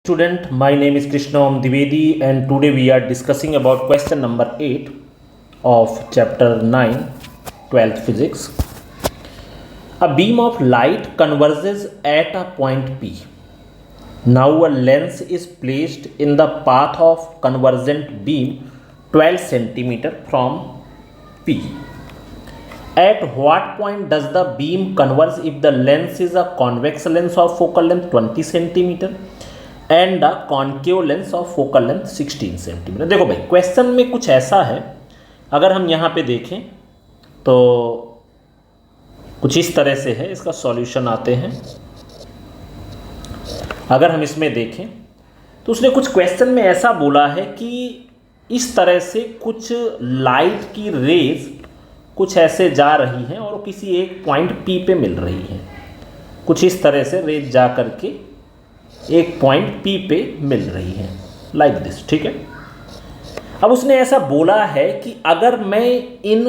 Student, my name is Krishna Om Dwivedi and today we are discussing about question number 8 of chapter 9, 12th physics. A beam of light converges at a point P. Now a lens is placed in the path of convergent beam 12 cm from P. At what point does the beam converge if the lens is a convex lens of focal length 20 cm and the concave lens of focal length 16 centimetre. देखो भाई, question में कुछ ऐसा है, अगर हम यहाँ पे देखें तो कुछ इस तरह से है, इसका सॉल्यूशन आते हैं। अगर हम इसमें देखें तो उसने कुछ क्वेश्चन में ऐसा बोला है कि इस तरह से कुछ लाइट की रेज कुछ ऐसे जा रही हैं और किसी एक पॉइंट पी पे मिल रही हैं। कुछ इस तरह से रेज जा करके एक पॉइंट पी पे मिल रही है, लाइक दिस, ठीक है। अब उसने ऐसा बोला है कि अगर मैं इन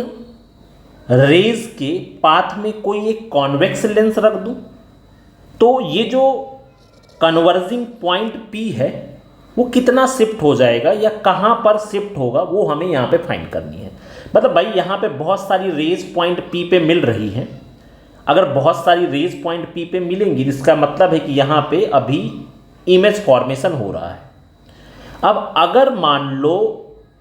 रेज के पाथ में कोई एक कॉन्वेक्स लेंस रख दूं तो ये जो कन्वर्जिंग पॉइंट पी है वो कितना शिफ्ट हो जाएगा या कहाँ पर शिफ्ट होगा, वो हमें यहाँ पे फाइंड करनी है। मतलब भाई यहाँ पे बहुत सारी रेज पॉइंट पी पे मिल रही हैं। अगर बहुत सारी रेज पॉइंट पी पे मिलेंगी इसका मतलब है कि यहाँ पे अभी इमेज फॉर्मेशन हो रहा है। अब अगर मान लो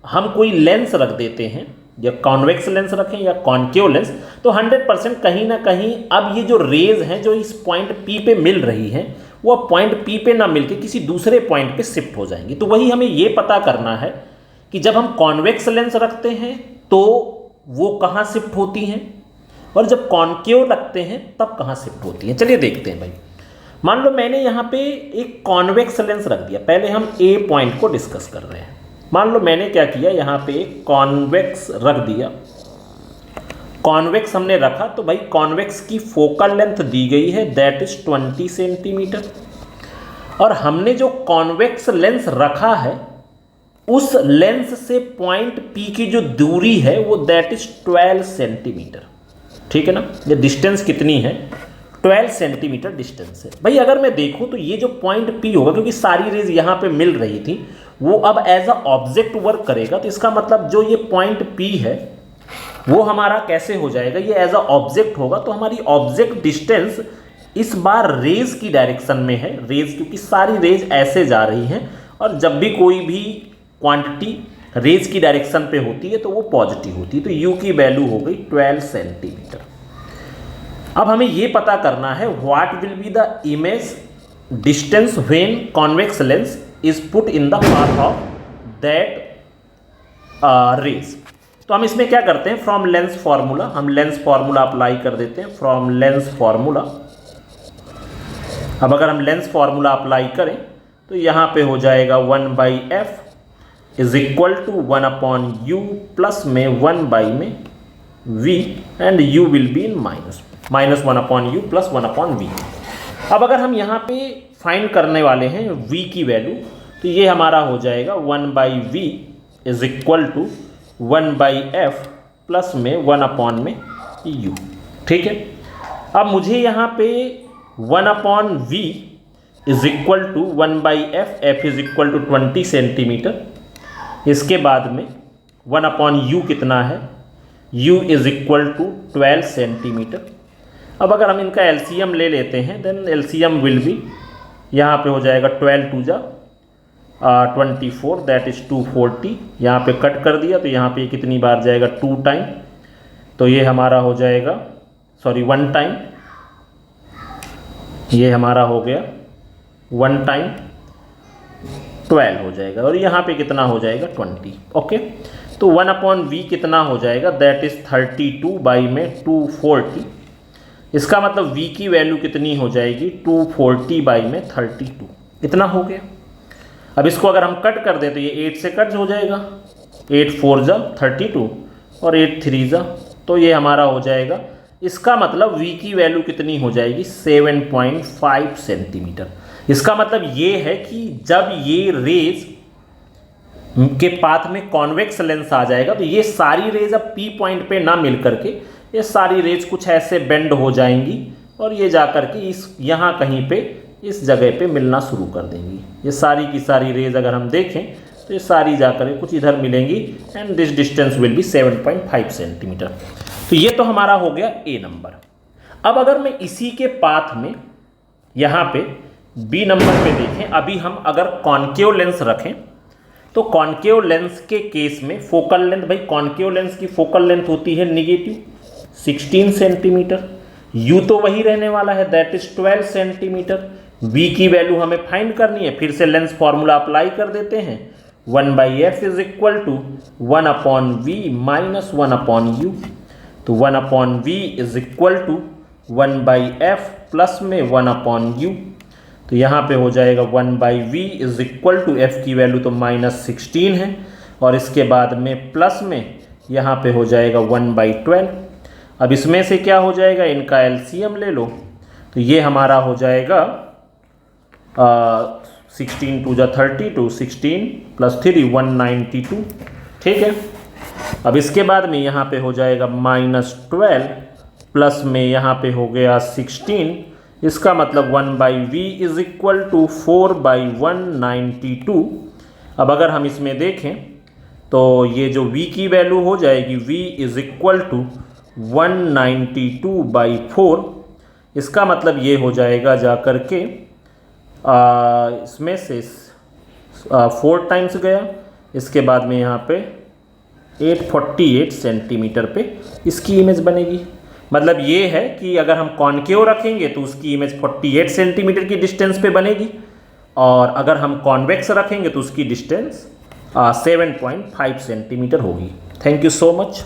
हम कोई लेंस रख देते हैं, या कॉन्वेक्स लेंस रखें या कॉन्केव लेंस, तो 100% कहीं ना कहीं अब ये जो रेज हैं जो इस पॉइंट पी पे मिल रही हैं वो पॉइंट पी पे ना मिलके किसी दूसरे पॉइंट पे शिफ्ट हो जाएंगी। तो वही हमें ये पता करना है कि जब हम कॉन्वेक्स लेंस रखते हैं तो वो कहाँ शिफ्ट होती हैं और जब कॉन्केव रखते हैं तब कहाँ शिफ्ट होती हैं। चलिए देखते हैं भाई। मान लो मैंने यहाँ पे एक कॉन्वेक्स लेंस रख दिया। पहले हम ए पॉइंट को डिस्कस कर रहे हैं। मान लो मैंने क्या किया, यहाँ पे एक कॉन्वेक्स रख दिया। कॉन्वेक्स हमने रखा तो भाई कॉन्वेक्स की फोकल लेंथ दी गई है, दैट इज 20 सेंटीमीटर। और हमने जो कॉन्वेक्स लेंस रखा है उस लेंस से पॉइंट पी की जो दूरी है वो दैट इज 12 सेंटीमीटर, ठीक है ना। ये डिस्टेंस कितनी है, 12 सेंटीमीटर डिस्टेंस है। भाई अगर मैं देखूं तो ये जो पॉइंट पी होगा, क्योंकि सारी रेज यहाँ पे मिल रही थी, वो अब एज अ ऑब्जेक्ट वर्क करेगा। तो इसका मतलब जो ये पॉइंट पी है वो हमारा कैसे हो जाएगा, ये एज अ ऑब्जेक्ट होगा। तो हमारी ऑब्जेक्ट डिस्टेंस इस बार रेज की डायरेक्शन में है। रेज क्योंकि सारी रेज ऐसे जा रही हैं और जब भी कोई भी क्वांटिटी रेज की डायरेक्शन पे होती है तो वो पॉजिटिव होती है। तो यू की वैल्यू हो गई 12 सेंटीमीटर। अब हमें ये पता करना है what will be the image distance when convex lens is put in the path of that rays. तो हम इसमें क्या करते हैं, फ्रॉम लेंस फार्मूला, हम लेंस फार्मूला अप्लाई कर देते हैं। फ्रॉम लेंस फार्मूला, अब अगर हम लेंस फार्मूला अप्लाई करें तो यहाँ पे हो जाएगा 1/f is equal to 1/u plus में 1 में v and u will be in minus 1/u plus 1/v। अब अगर हम यहाँ पे फाइंड करने वाले हैं v की वैल्यू, तो ये हमारा हो जाएगा 1/v is equal to 1/f plus में 1 में u, ठीक है। अब मुझे यहाँ पे 1/v is equal to 1/f, f is equal to 20 centimetre. इसके बाद में 1/u कितना है, u is equal to 12 centimetre. अब अगर हम इनका एलसीएम ले लेते हैं देन एलसीएम विल बी, यहाँ पे हो जाएगा 12 2 जा 24 दैट इज 240। यहाँ पे कट कर दिया तो यहाँ पे कितनी बार जाएगा, 2 टाइम। तो ये हमारा हो जाएगा 1 टाइम, ये हमारा हो गया 1 टाइम 12 हो जाएगा और यहाँ पे कितना हो जाएगा 20, ओके। तो 1/v कितना हो जाएगा, दैट इज 32 बाई में 240। इसका मतलब v की वैल्यू कितनी हो जाएगी, 240 बाई में 32, इतना हो गया। अब इसको अगर हम कट कर दें तो ये 8 से कट हो जाएगा, 8 4 जा 32 और 8 3 जा, तो ये हमारा हो जाएगा। इसका मतलब v की वैल्यू कितनी हो जाएगी, 7.5 सेंटीमीटर। इसका मतलब ये है कि जब ये रेज के पाथ में कॉन्वेक्स लेंस आ जाएगा तो ये सारी रेज अब पी पॉइंट पे ना मिल करके ये सारी रेज कुछ ऐसे बेंड हो जाएंगी और ये जा करके इस यहाँ कहीं पे इस जगह पे मिलना शुरू कर देंगी। ये सारी की सारी रेज अगर हम देखें तो ये सारी जाकर कुछ इधर मिलेंगी and this distance will be 7.5 centimetre. तो ये तो हमारा हो गया ए नंबर। अब अगर मैं इसी के पाथ में यहाँ पे बी नंबर पे देखें, अभी हम अगर कॉन्केव लेंस रखें तो कॉन्केव लेंस के केस में फोकल लेंथ, भाई कॉन्केव लेंस की फोकल लेंथ होती है नेगेटिव 16 सेंटीमीटर, यू तो वही रहने वाला है दैट इज 12 सेंटीमीटर। वी की वैल्यू हमें फाइंड करनी है, फिर से लेंस फॉर्मूला अप्लाई कर देते हैं 1/f is equal to 1/v minus 1/u। तो 1/v is equal to 1/f plus में 1/u। तो यहाँ पे हो जाएगा 1/v is equal to f की वैल्यू तो -16 है और इसके बाद में प्लस में यहाँ पे हो जाएगा 1/12। अब इसमें से क्या हो जाएगा, इनका एलसीएम ले लो तो ये हमारा हो जाएगा 16 2 जा 32, 16 + 3 192। ठीक है। अब इसके बाद में यहाँ पे हो जाएगा -12 प्लस में यहाँ पे हो गया 16, इसका मतलब 1/v इज इक्वल टू 4/192। अब अगर हम इसमें देखें तो ये जो v की वैल्यू हो जाएगी v इज इक्वल टू 192/4। इसका मतलब ये हो जाएगा जा कर के इसमें से 4 टाइम्स गया, इसके बाद में यहाँ पे 848 सेंटीमीटर पे इसकी इमेज बनेगी। मतलब ये है कि अगर हम कॉन्केव रखेंगे तो उसकी इमेज 48 सेंटीमीटर की डिस्टेंस पे बनेगी और अगर हम कॉन्वेक्स रखेंगे तो उसकी डिस्टेंस 7.5 सेंटीमीटर होगी। Thank you so much.